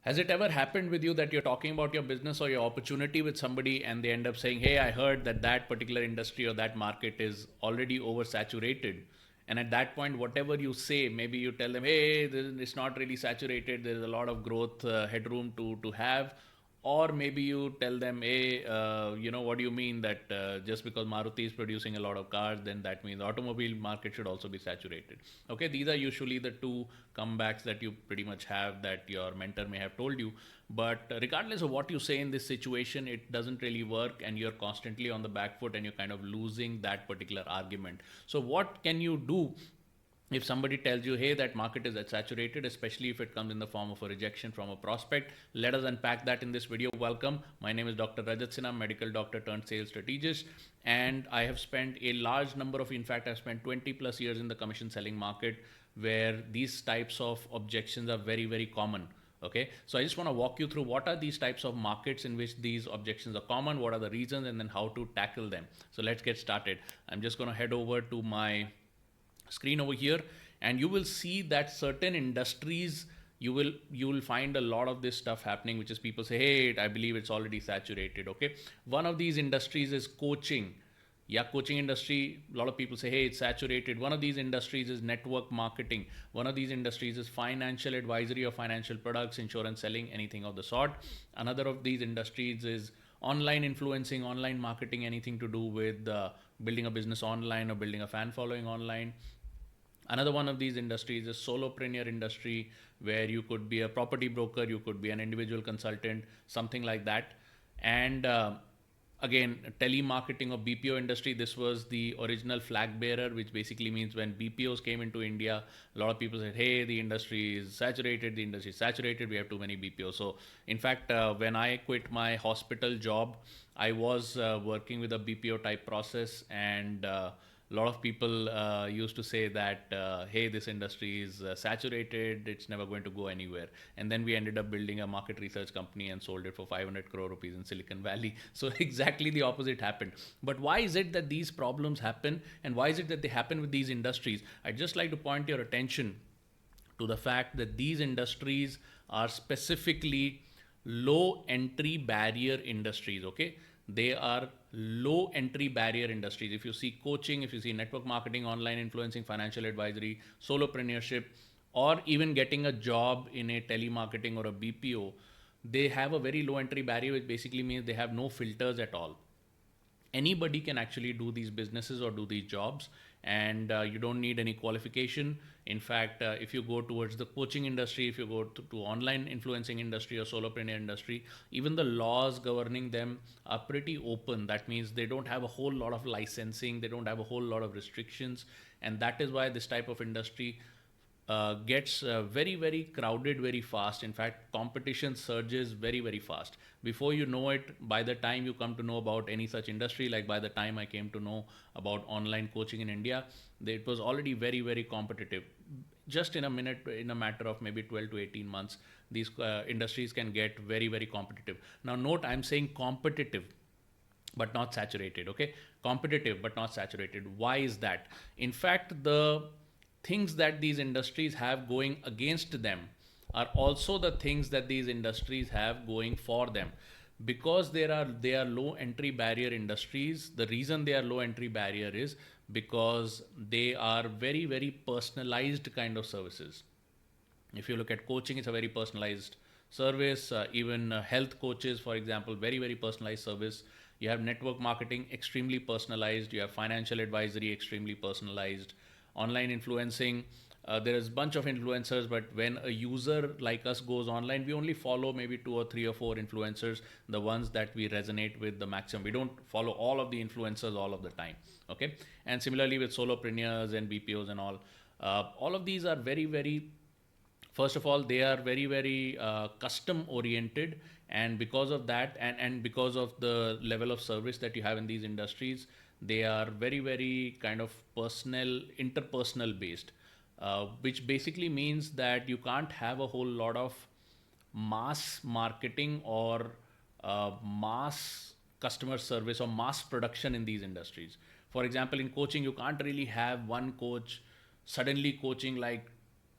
Has it ever happened with you that you're talking about your business or your opportunity with somebody and they end up saying, "Hey, I heard that that particular industry or that market is already oversaturated." And at that point, whatever you say, maybe you tell them, "Hey, it's not really saturated. There's a lot of growth headroom to have." Or maybe you tell them, hey, what do you mean that just because Maruti is producing a lot of cars, then that means the automobile market should also be saturated. Okay, these are usually the two comebacks that you pretty much have that your mentor may have told you. But regardless of what you say in this situation, it doesn't really work, and you're constantly on the back foot and you're kind of losing that particular argument. So what can you do if somebody tells you, hey, that market is saturated, especially if it comes in the form of a rejection from a prospect? Let us unpack that in this video. Welcome. My name is Dr. Rajat Sinha, medical doctor turned sales strategist. And I have spent a large number of, in fact, I've spent 20 plus years in the commission selling market where these types of objections are very, very common. Okay, so I just want to walk you through what are these types of markets in which these objections are common, what are the reasons, and then how to tackle them. So let's get started. I'm just going to head over to my screen over here, and you will see that certain industries, you will find a lot of this stuff happening, which is people say, hey, I believe it's already saturated. Okay, one of these industries is coaching. Yeah, coaching industry, a lot of people say, hey, it's saturated. One of these industries is network marketing. One of these industries is financial advisory or financial products, insurance selling, anything of the sort. Another of these industries is online influencing, online marketing, anything to do with building a business online or building a fan following online. Another one of these industries is solopreneur industry, where you could be a property broker, you could be an individual consultant, something like that. And again, telemarketing or BPO industry, this was the original flag bearer, which basically means when BPOs came into India, a lot of people said, hey, the industry is saturated, we have too many BPOs. So in fact, when I quit my hospital job, I was working with a BPO type process, and a lot of people used to say that, hey, this industry is saturated, it's never going to go anywhere. And then we ended up building a market research company and sold it for 500 crore rupees in Silicon Valley. So exactly the opposite happened. But why is it that these problems happen, and why is it that they happen with these industries? I'd just like to point your attention to the fact that these industries are specifically low entry barrier industries. Okay, they are low entry barrier industries. If you see coaching, if you see network marketing, online influencing, financial advisory, solopreneurship, or even getting a job in a telemarketing or a BPO, they have a very low entry barrier, which basically means they have no filters at all. Anybody can actually do these businesses or do these jobs, and you don't need any qualification. In fact, if you go towards the coaching industry, if you go to online influencing industry or solopreneur industry, even the laws governing them are pretty open. That means they don't have a whole lot of licensing, they don't have a whole lot of restrictions, and that is why this type of industry gets very, very crowded very fast. In fact, competition surges very, very fast. Before you know it, by the time you come to know about any such industry, like by the time I came to know about online coaching in India, it was already very, very competitive. Just in a minute, in a matter of maybe 12 to 18 months, these industries can get very, very competitive. Now, note, I'm saying competitive but not saturated. Okay, competitive but not saturated. Why is that? In fact, the things that these industries have going against them are also the things that these industries have going for them. Because they are low entry barrier industries, the reason they are low entry barrier is because they are very, very personalized kind of services. If you look at coaching, it's a very personalized service. Even health coaches, for example, very, very personalized service. You have network marketing, extremely personalized. You have financial advisory, extremely personalized. Online influencing, there is a bunch of influencers, but when a user like us goes online, we only follow maybe 2 or 3 or 4 influencers, the ones that we resonate with the maximum. We don't follow all of the influencers all of the time. Okay, and similarly with solopreneurs and BPOs and all of these are very, very, first of all, they are very, very custom oriented, and because of that, and because of the level of service that you have in these industries, they are very, very kind of personal, interpersonal based, which basically means that you can't have a whole lot of mass marketing or mass customer service or mass production in these industries. For example, in coaching, you can't really have one coach suddenly coaching like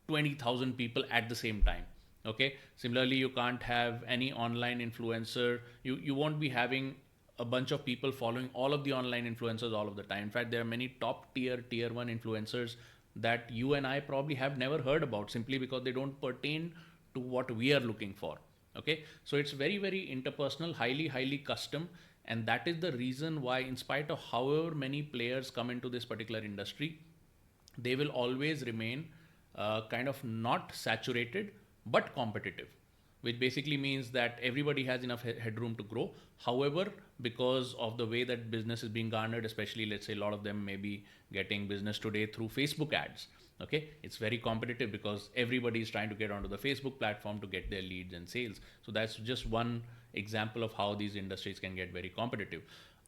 20,000 people at the same time. Okay. Similarly, you can't have any online influencer. You won't be having a bunch of people following all of the online influencers all of the time. In fact, there are many top tier one influencers that you and I probably have never heard about, simply because they don't pertain to what we are looking for. Okay. So it's very interpersonal, highly custom. And that is the reason why, in spite of however many players come into this particular industry, they will always remain kind of not saturated but competitive, which basically means that everybody has enough headroom to grow. However, because of the way that business is being garnered, especially let's say a lot of them may be getting business today through Facebook ads. Okay, it's very competitive because everybody is trying to get onto the Facebook platform to get their leads and sales. So that's just one example of how these industries can get very competitive.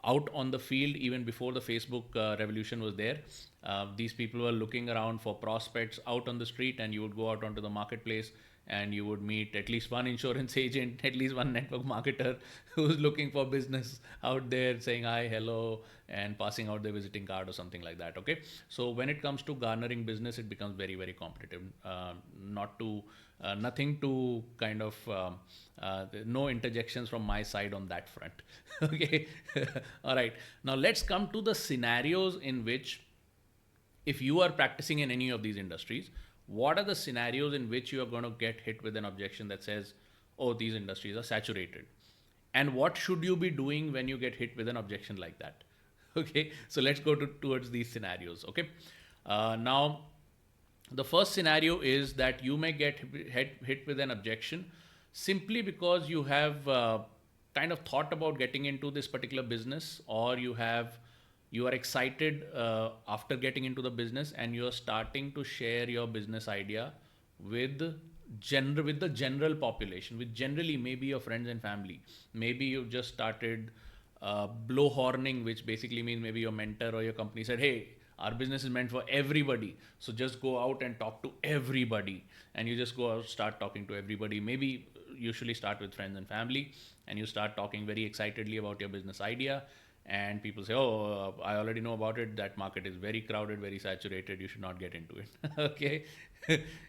Out on the field, even before the Facebook revolution was there, these people were looking around for prospects out on the street, and you would go out onto the marketplace and you would meet at least one insurance agent, at least one network marketer who's looking for business out there, saying hi, hello, and passing out their visiting card or something like that. Okay, so when it comes to garnering business, it becomes very competitive. Not to Nothing to kind of no interjections from my side on that front. Okay. All right, now let's come to the scenarios in which, if you are practicing in any of these industries, what are the scenarios in which you are going to get hit with an objection that says, oh, these industries are saturated? And what should you be doing when you get hit with an objection like that? Okay, so let's go towards these scenarios. Okay, now the first scenario is that you may get hit with an objection simply because you have kind of thought about getting into this particular business, or you are excited after getting into the business, and you are starting to share your business idea with with the general population, with generally maybe your friends and family. Maybe you've just started blow horning, which basically means maybe your mentor or your company said, hey, our business is meant for everybody, so just go out and talk to everybody. And you just go out, start talking to everybody. Maybe usually start with friends and family, and you start talking very excitedly about your business idea, and people say, oh, I already know about it, that market is very crowded, very saturated, you should not get into it. Okay.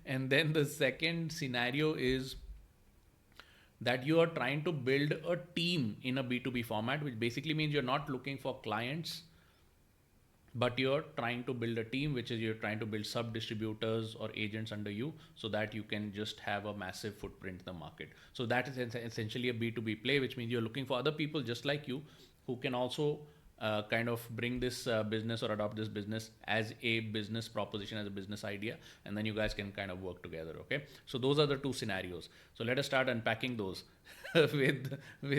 And then the second scenario is that you are trying to build a team in a B2B format, which basically means you're not looking for clients, but you're trying to build a team, which is you're trying to build sub distributors or agents under you, so that you can just have a massive footprint in the market. So that is essentially a B2B play, which means you're looking for other people just like you, who can also kind of bring this business or adopt this business as a business proposition, as a business idea, and then you guys can kind of work together. Okay, so those are the two scenarios. So let us start unpacking those with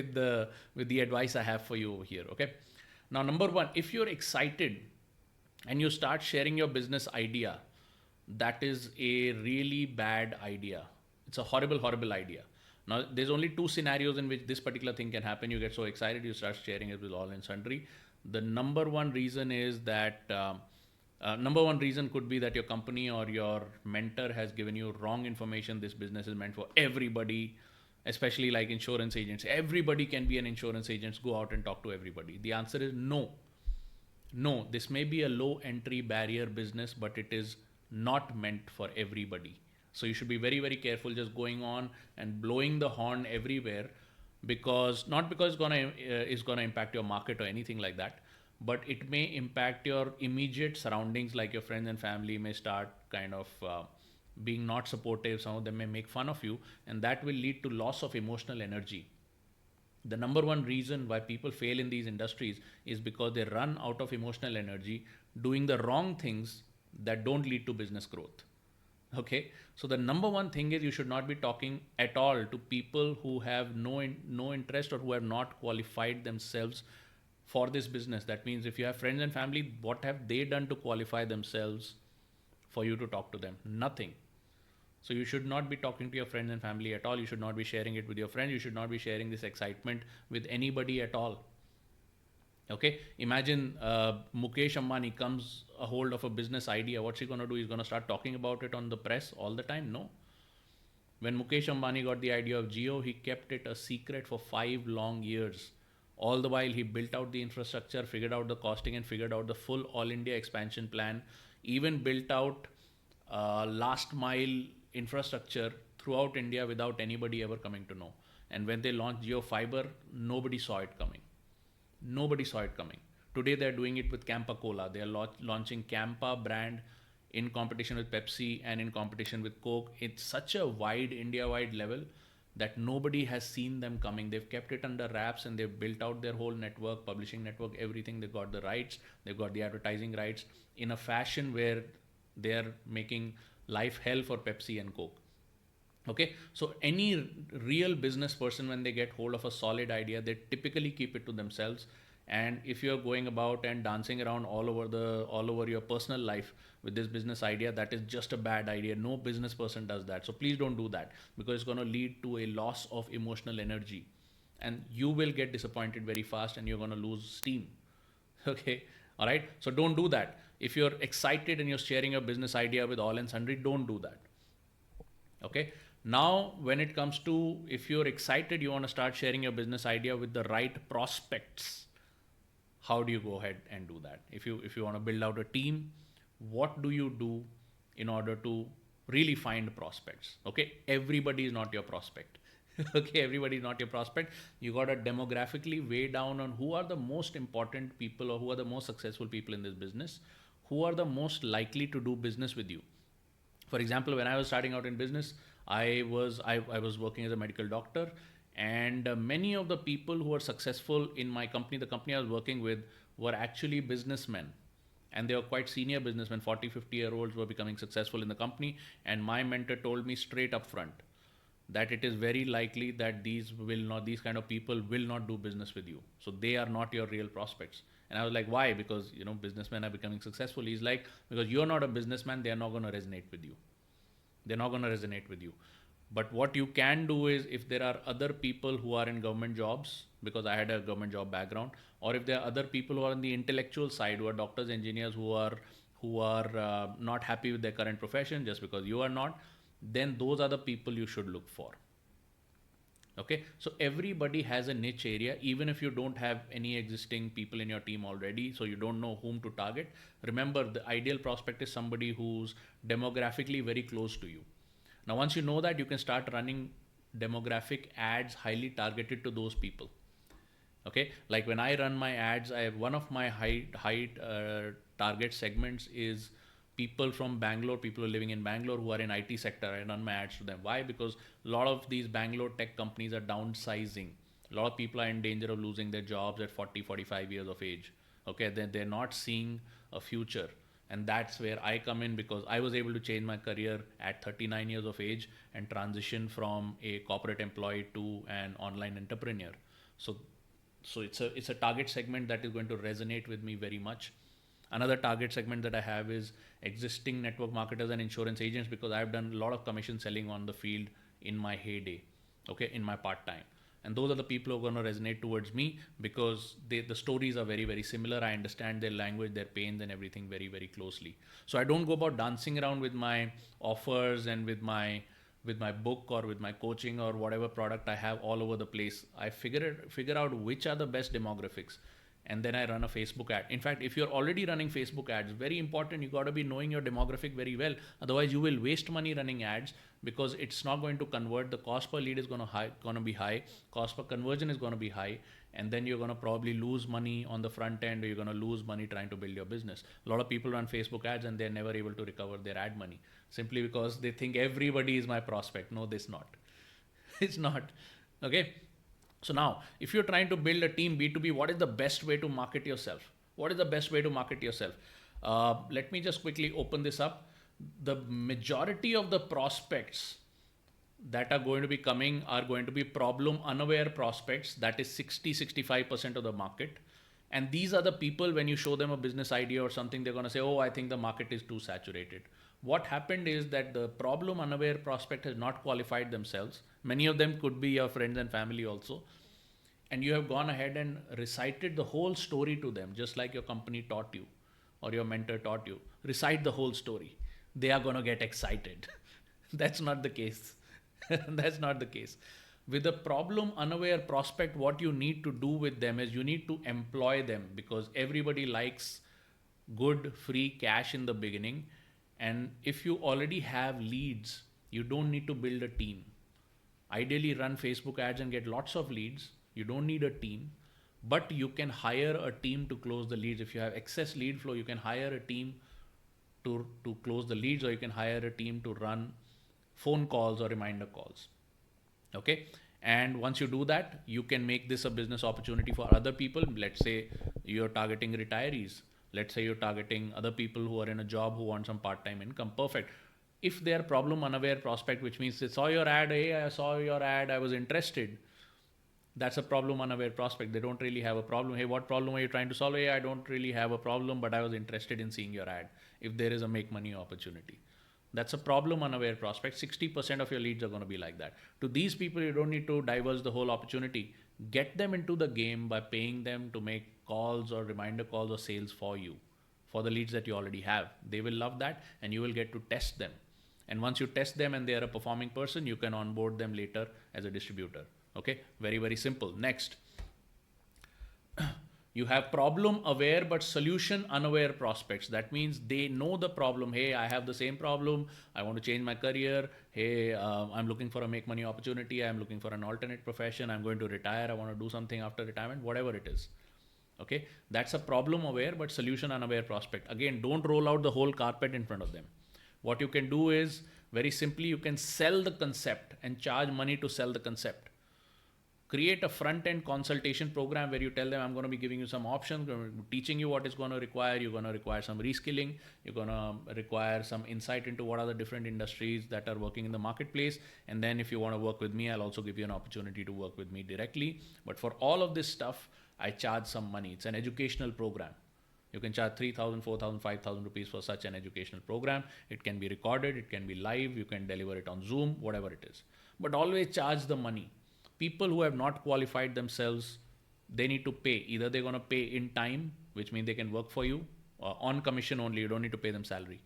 the advice I have for you over here. Okay, now number one, if you're excited and you start sharing your business idea, that is a really bad idea. It's a horrible idea. Now, there's only two scenarios in which this particular thing can happen. You get so excited, you start sharing it with all and sundry. The number one reason is that number one reason could be that your company or your mentor has given you wrong information. This business is meant for everybody, especially like insurance agents. Everybody can be an insurance agent. Go out and talk to everybody. The answer is no. No, this may be a low entry barrier business, but it is not meant for everybody. So you should be very careful just going on and blowing the horn everywhere, because not because it's gonna impact your market or anything like that, but it may impact your immediate surroundings, like your friends and family may start kind of being not supportive. Some of them may make fun of you, and that will lead to loss of emotional energy. The number one reason why people fail in these industries is because they run out of emotional energy doing the wrong things that don't lead to business growth. Okay, so the number one thing is you should not be talking at all to people who have no interest, or who have not qualified themselves for this business. That means if you have friends and family, what have they done to qualify themselves for you to talk to them? Nothing. So you should not be talking to your friends and family at all. You should not be sharing it with your friends. You should not be sharing this excitement with anybody at all. Okay, imagine Mukesh Ambani comes a hold of a business idea. What's he going to do? He's going to start talking about it on the press all the time? No. When Mukesh Ambani got the idea of Jio, he kept it a secret for 5 long years. All the while, he built out the infrastructure, figured out the costing, and figured out the full all India expansion plan, even built out last mile infrastructure throughout India without anybody ever coming to know. And when they launched Geo Fiber, nobody saw it coming. Nobody saw it coming. Today they're doing it with Campa Cola. They are launching Campa brand in competition with Pepsi and in competition with Coke. It's such a wide, India-wide level that nobody has seen them coming. They've kept it under wraps and they've built out their whole network, publishing network, everything. They've got the rights, they've got the advertising rights in a fashion where they're making life hell for Pepsi and Coke. Okay, so any real business person, when they get hold of a solid idea, they typically keep it to themselves. And if you're going about and dancing around all over your personal life with this business idea, that is just a bad idea. No business person does that. So please don't do that, because it's going to lead to a loss of emotional energy, and you will get disappointed very fast and you're going to lose steam. Okay, all right, so don't do that. If you're excited and you're sharing your business idea with all and sundry, don't do that. Okay, now when it comes to, if you're excited, you want to start sharing your business idea with the right prospects, how do you go ahead and do that? If you want to build out a team, what do you do in order to really find prospects? Okay, everybody is not your prospect. Okay, everybody is not your prospect. You got to demographically weigh down on who are the most important people or who are the most successful people in this business, who are the most likely to do business with you. For example, when I was starting out in business, I was working as a medical doctor, and many of the people who were successful in my company, the company I was working with, were actually businessmen, and they were quite senior businessmen. 40-50-year-olds were becoming successful in the company, and my mentor told me straight up front that it is very likely that these kind of people will not do business with you, so they are not your real prospects. And I was like, why? Because businessmen are becoming successful. He's like, because you're not a businessman, they're not going to resonate with you. They're not going to resonate with you. But what you can do is, if there are other people who are in government jobs, because I had a government job background, or if there are other people who are on the intellectual side, who are doctors, engineers, who are not happy with their current profession just because you are not, then those are the people you should look for. Okay, so everybody has a niche area, even if you don't have any existing people in your team already, so you don't know whom to target. Remember, the ideal prospect is somebody who's demographically very close to you. Now, once you know that, you can start running demographic ads highly targeted to those people. Okay, like when I run my ads, I have one of my high target segments is people from Bangalore, people who are living in Bangalore who are in IT sector. I run my ads to them. Why? Because a lot of these Bangalore tech companies are downsizing. A lot of people are in danger of losing their jobs at 40, 45 years of age. Okay, they're not seeing a future. And that's where I come in, because I was able to change my career at 39 years of age and transition from a corporate employee to an online entrepreneur. So it's a target segment that is going to resonate with me very much. Another target segment that I have is existing network marketers and insurance agents, because I've done a lot of commission selling on the field in my heyday, okay, in my part-time. And those are the people who are going to resonate towards me, because the stories are very, very similar. I understand their language, their pains and everything very, very closely. So I don't go about dancing around with my offers and with my book or with my coaching or whatever product I have all over the place. I figure out which are the best demographics, and then I run a Facebook ad. In fact, if you're already running Facebook ads, very important, you got to be knowing your demographic very well. Otherwise, you will waste money running ads, because it's not going to convert. The cost per lead is going to be high. Cost per conversion is going to be high. And then you're going to probably lose money on the front end, or you're going to lose money trying to build your business. A lot of people run Facebook ads and they're never able to recover their ad money, simply because they think everybody is my prospect. No, this not. It's not. Okay. So now, if you're trying to build a team B2B, what is the best way to market yourself? What is the best way to market yourself? Let me just quickly open this up. The majority of the prospects that are going to be coming are going to be problem unaware prospects. That is 60-65% of the market. And these are the people, when you show them a business idea or something, they're going to say, oh, I think the market is too saturated. What happened is that the problem unaware prospect has not qualified themselves. Many of them could be your friends and family also. And you have gone ahead and recited the whole story to them, just like your company taught you or your mentor taught you. Recite the whole story. They are going to get excited. That's not the case. That's not the case. With a problem unaware prospect, what you need to do with them is you need to employ them, because everybody likes good free cash in the beginning. And if you already have leads, You don't need to build a team. Ideally, run Facebook ads and get lots of leads. You don't need a team, but you can hire a team to close the leads. If you have excess lead flow, you can hire a team to close the leads, or you can hire a team to run phone calls or reminder calls. Okay. And once you do that, you can make this a business opportunity for other people. Let's say you're targeting retirees. Let's say you're targeting other people who are in a job who want some part-time income. Perfect. If they're problem unaware prospect, which means they saw your ad, hey, I saw your ad, I was interested. That's a problem unaware prospect. They don't really have a problem. Hey, what problem are you trying to solve? Hey, I don't really have a problem, but I was interested in seeing your ad. If there is a make money opportunity, that's a problem unaware prospect. 60% of your leads are going to be like that. To these people, you don't need to diverse the whole opportunity. Get them into the game by paying them to make calls or reminder calls or sales for you, for the leads that you already have. They will love that, and you will get to test them. And once you test them and they are a performing person, you can onboard them later as a distributor. Okay, very, very simple. Next, you have problem aware but solution unaware prospects. That means they know the problem. Hey, I have the same problem. I want to change my career. Hey, I'm looking for a make money opportunity. I'm looking for an alternate profession. I'm going to retire. I want to do something after retirement, whatever it is. Okay, that's a problem aware but solution unaware prospect. Again, don't roll out the whole carpet in front of them. What you can do is, very simply, you can sell the concept and charge money to sell the concept. Create a front-end consultation program where you tell them, I'm going to be giving you some options, teaching you what it's going to require. You're going to require some reskilling. You're going to require some insight into what are the different industries that are working in the marketplace. And then if you want to work with me, I'll also give you an opportunity to work with me directly. But for all of this stuff, I charge some money. It's an educational program. You can charge 3,000, 4,000, 5,000 rupees for such an educational program. It can be recorded. It can be live. You can deliver it on Zoom, whatever it is. But always charge the money. People who have not qualified themselves, they need to pay. Either they're going to pay in time, which means they can work for you, on commission only. You don't need to pay them salary.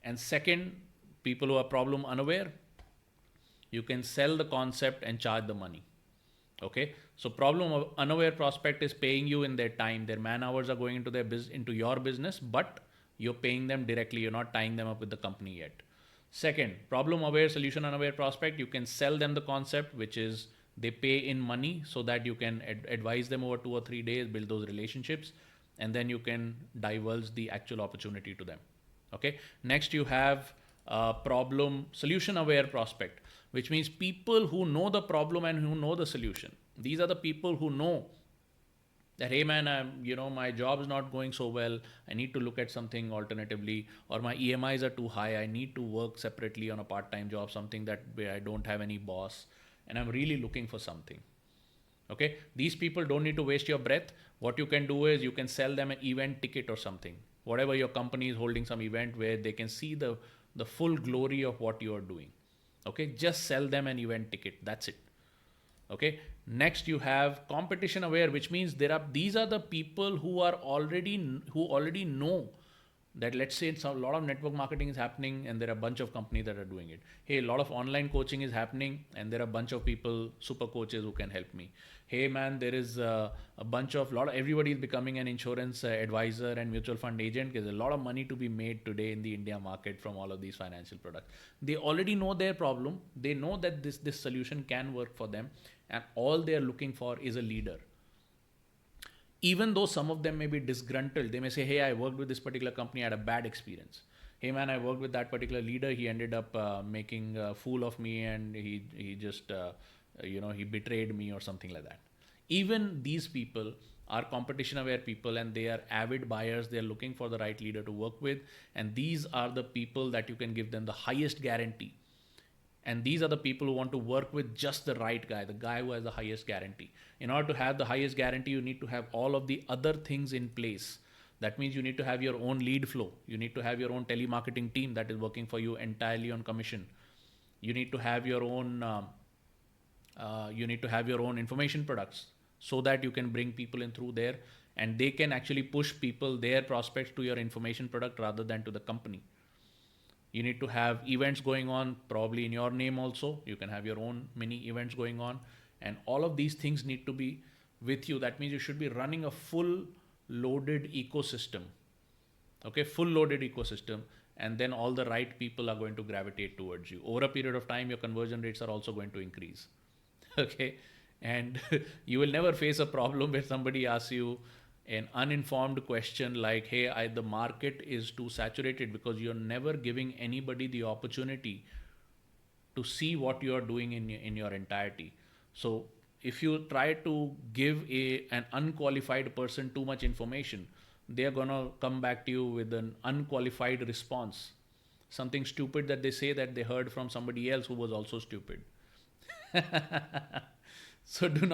And second, people who are problem unaware, you can sell the concept and charge the money. Okay, so problem unaware prospect is paying you in their time. Their man hours are going into their into your business, but you're paying them directly. You're not tying them up with the company yet. Second, problem aware, solution unaware prospect, you can sell them the concept, which is they pay in money so that you can advise them over 2 or 3 days, build those relationships, and then you can divulge the actual opportunity to them. Okay. Next, you have problem solution aware prospect, which means people who know the problem and who know the solution. These are the people who know that, hey man, my job is not going so well. I need to look at something alternatively, or my EMIs are too high. I need to work separately on a part-time job, something that where I don't have any boss, and I'm really looking for something. Okay, these people don't need to waste your breath. What you can do is you can sell them an event ticket or something. Whatever your company is holding some event where they can see the full glory of what you are doing. Okay, just sell them an event ticket. That's it. Okay. Next, you have competition aware, which means these are the people who already know that, let's say a lot of network marketing is happening and there are a bunch of companies that are doing it. Hey, a lot of online coaching is happening and there are a bunch of people, super coaches, who can help me. Hey man, there is everybody is becoming an insurance advisor and mutual fund agent. There's a lot of money to be made today in the India market from all of these financial products. They already know their problem. They know that this solution can work for them, and all they're looking for is a leader. Even though some of them may be disgruntled, they may say, hey, I worked with this particular company, I had a bad experience. Hey man, I worked with that particular leader, he ended up making a fool of me, and he just he betrayed me or something like that. Even these people are competition aware people, and they are avid buyers. They are looking for the right leader to work with, and these are the people that you can give them the highest guarantee. And these are the people who want to work with just the right guy, the guy who has the highest guarantee. In order to have the highest guarantee, you need to have all of the other things in place. That means you need to have your own lead flow. You need to have your own telemarketing team that is working for you entirely on commission. You need to have your own information products so that you can bring people in through there, and they can actually push people, their prospects, to your information product rather than to the company. You need to have events going on, probably in your name also. You can have your own mini events going on, and all of these things need to be with you. That means you should be running a full loaded ecosystem. Okay, full loaded ecosystem. and then all the right people are going to gravitate towards you. Over a period of time, your conversion rates are also going to increase. Okay, and you will never face a problem where somebody asks you an uninformed question like, hey, the market is too saturated, because you're never giving anybody the opportunity to see what you are doing in your entirety. So if you try to give an unqualified person too much information, they're gonna come back to you with an unqualified response, something stupid that they say that they heard from somebody else who was also stupid. So do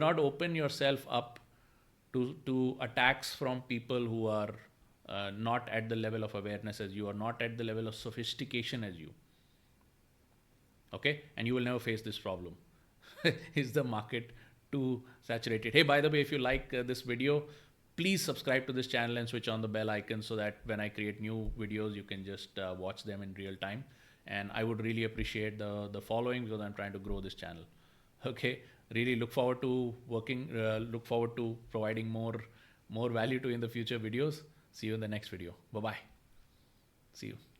not open yourself up to attacks from people who are not at the level of awareness as you, or not at the level of sophistication as you. Okay, and you will never face this problem. Is the market too saturated? Hey, by the way, if you like this video, please subscribe to this channel and switch on the bell icon, so that when I create new videos, you can just watch them in real time. And I would really appreciate the following, because I'm trying to grow this channel. Okay, really look forward to look forward to providing more value to you in the future videos. See you in the next video. Bye bye. See you.